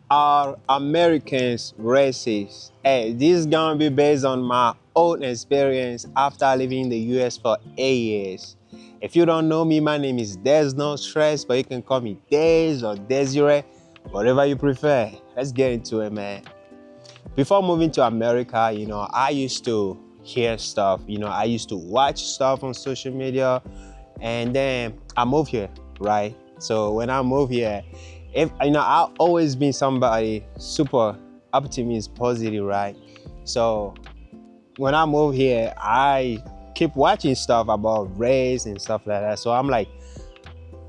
Are Americans racist? Hey, this is gonna be based on my own experience after living in the US for 8 years. If you don't know me, my name is Des No Stress, but you can call me Des or Desiree, whatever you prefer. Let's get into it, man. Before moving to America, I used to hear stuff, I used to watch stuff on social media, and then I moved here, right? So when I moved here, if I've always been somebody super optimist, positive, right? So when I moved here, I keep watching stuff about race and stuff like that. So I'm like,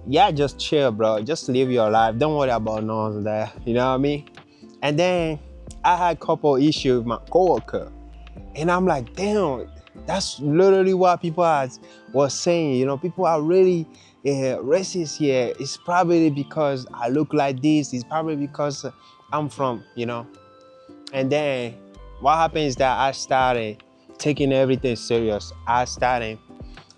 yeah, just chill, bro. Just live your life. Don't worry about none of that. You know what I mean? And then I had a couple issues with my coworker. And I'm like, damn, that's literally what people was saying. People are really racist here. It's probably because I look like this. It's probably because I'm from. And then what happened is that I started taking everything serious. I started,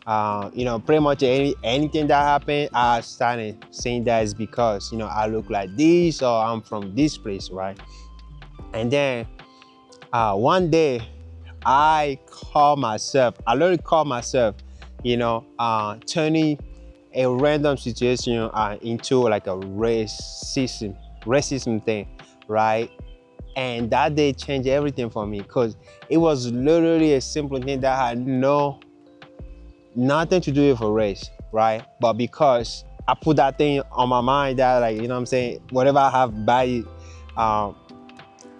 pretty much anything that happened, I started saying that is because, I look like this or I'm from this place, right? And then one day, I literally call myself, turning a random situation into like a racism thing, right? And that day changed everything for me because it was literally a simple thing that had nothing to do with a race, right? But because I put that thing on my mind that, like, what I'm saying, whatever I have bad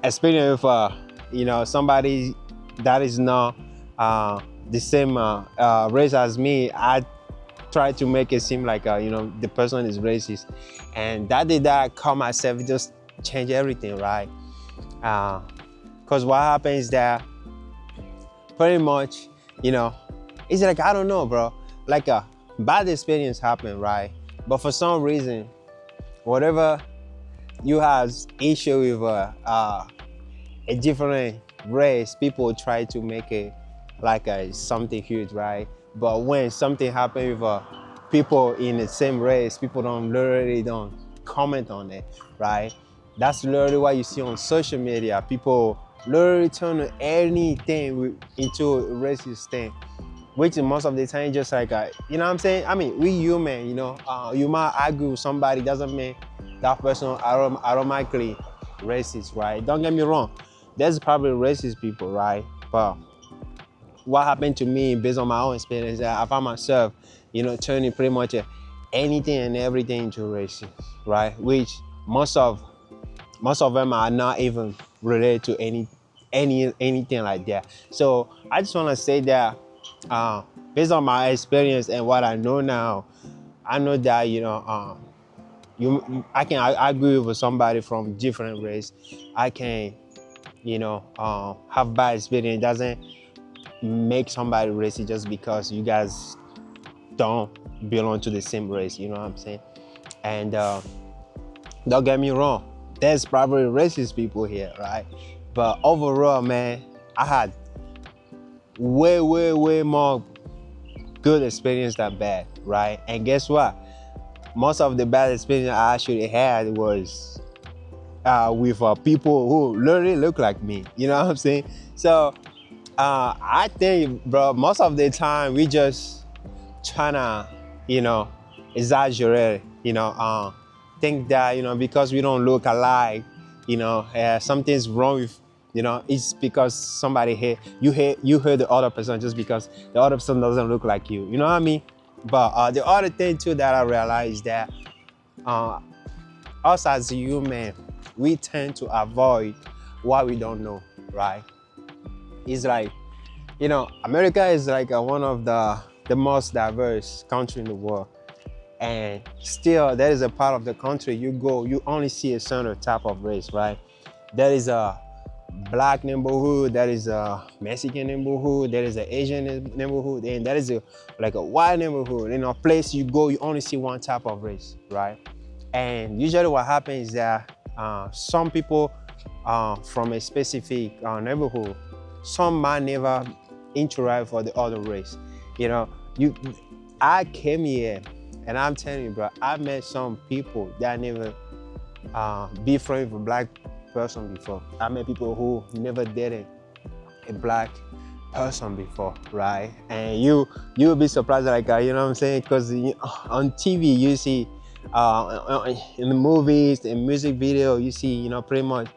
experience with, somebody that is not the same race as me, I try to make it seem like the person is racist, and that day that I call myself, it just changed everything, right? Because what happens is that pretty much, it's like, I don't know, bro, like a bad experience happened, right? But for some reason, whatever you have issue with a different race, people try to make it like something huge, right? But when something happens with people in the same race, people don't comment on it, right? That's literally what you see on social media. People literally turn anything into a racist thing, which most of the time just like, you know what I'm saying? I mean, we human, you might argue with somebody, doesn't mean that person automatically racist, right? Don't get me wrong. There's probably racist people, right? But what happened to me based on my own experience, I found myself, turning pretty much anything and everything into racist, right? Which most of them are not even related to anything like that. So I just want to say that based on my experience and what I know now, I know that I can agree with somebody from different race. I can have bad experience. It doesn't make somebody racist just because you guys don't belong to the same race. You know what I'm saying? And don't get me wrong, there's probably racist people here, right? But overall, man, I had way more good experience than bad, right? And guess what? Most of the bad experience I actually had was with people who literally look like me. You know what I'm saying? So I think, bro, most of the time we just trying to, exaggerate, think that, because we don't look alike, something's wrong with, it's because somebody you heard the other person just because the other person doesn't look like you. You know what I mean? But the other thing too that I realized that uh, us as human, we tend to avoid what we don't know, right? It's like, America is like one of the most diverse country in the world. And still, there is a part of the country you only see a certain type of race, right? There is a black neighborhood, there is a Mexican neighborhood, there is an Asian neighborhood, and there is like a white neighborhood. In a place you go, you only see one type of race, right? And usually what happens is that some people from a specific neighborhood, some might never interact for the other race. You I came here and I'm telling you, bro, I met some people that never be friends with a black person before. I met people who never dated a black person before, right? And you'll be surprised, like you know what I'm saying? Because on TV you see, in the movies, in music video, you see, pretty much,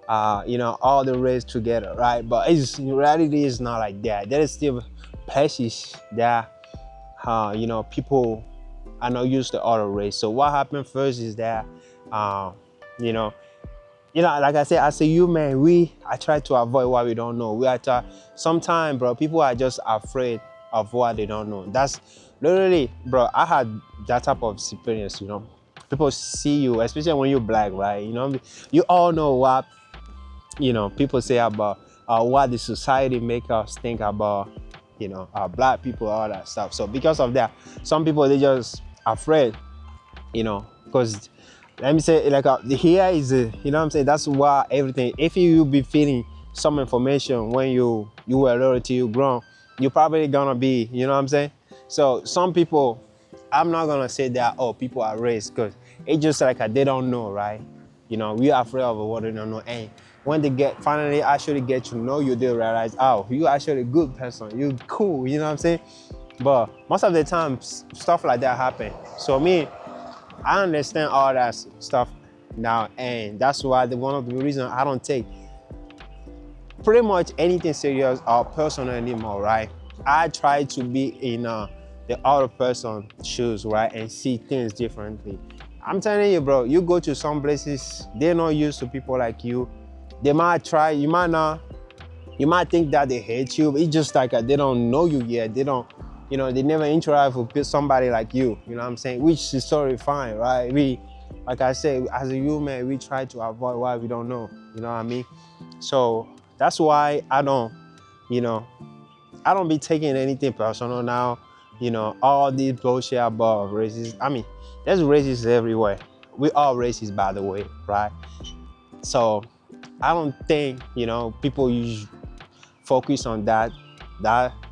all the race together, right? But in reality, it's not like that. There is still places that, people are not used to other race. So what happened first is that, you know, like I said, as a human, I try to avoid what we don't know. Sometimes, bro, people are just afraid of what they don't know. That's literally, bro, I had that type of experience, People see you, especially when you're black, right? You all know what, people say about what the society make us think about, black people, all that stuff. So because of that, some people, they just afraid, because let me say, like, here is you know what I'm saying, that's why everything, if you be feeling some information when you were little till you grown, you're probably gonna be, you know what I'm saying. So some people, I'm not gonna say that, oh, people are racist, because it's just like they don't know, right? We are afraid of what they don't know, and when they finally actually get to know you, they realize, oh, you actually a good person, you cool, you know what I'm saying. But most of the time, stuff like that happen. So me, I understand all that stuff now, and that's why one of the reasons I don't take pretty much anything serious or personal anymore, right? I try to be in the other person's shoes, right, and see things differently. I'm telling you, bro, you go to some places, they're not used to people like you. They might try, you might think that they hate you, but it's just like they don't know you yet. They don't, they never interact with somebody like you, you know what I'm saying? Which is totally fine, right? Like I say, as a human, we try to avoid what we don't know, you know what I mean? So that's why I don't be taking anything personal now, all this bullshit about racism. I mean, there's racists everywhere. We all racist, by the way, right? So I don't think, people usually focus on that.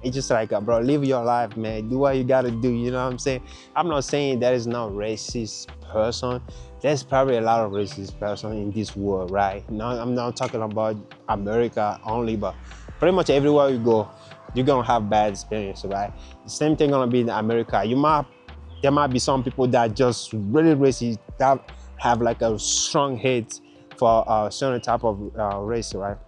It's just like, bro, live your life, man. Do what you gotta do, you know what I'm saying? I'm not saying there is no racist person. There's probably a lot of racist person in this world, right? No, I'm not talking about America only, but pretty much everywhere you go, you're gonna have bad experience, right? The same thing gonna be in America. There might be some people that just really racist, that have like a strong hate for a certain type of race, right?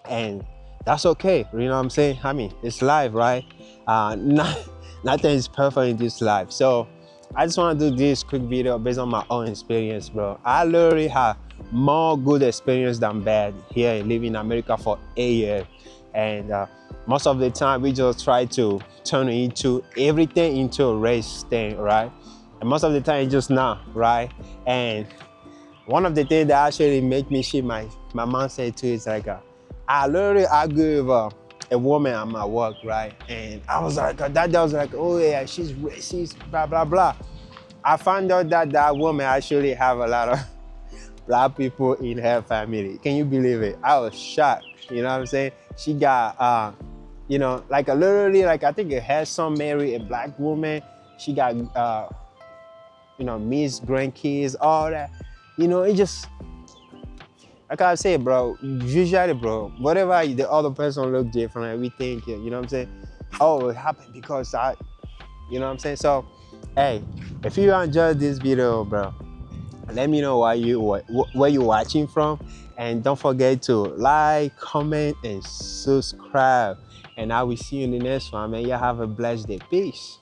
And that's okay, you know what I'm saying? I mean, it's life, right? Nothing is perfect in this life. So I just want to do this quick video based on my own experience, bro. I literally have more good experience than bad here living in America for 8 years. And most of the time, we just try to turn everything into a race thing, right? And most of the time, it's just not, right? And one of the things that actually make me shift my mindset too is like, I literally argue with a woman at my work, right? And I was like, that was like, oh yeah, she's racist, blah, blah, blah. I found out that that woman actually have a lot of black people in her family. Can you believe it? I was shocked, you know what I'm saying? She got, like literally, like I think her son married a black woman. She got, Miss grandkids, all that. It just, like I say, bro, usually, bro, whatever the other person look different, we think, you know what I'm saying? Oh, it happened because you know what I'm saying? So, hey, if you enjoyed this video, bro, let me know where you're watching from. And don't forget to like, comment, and subscribe. And I will see you in the next one, man. You have a blessed day. Peace.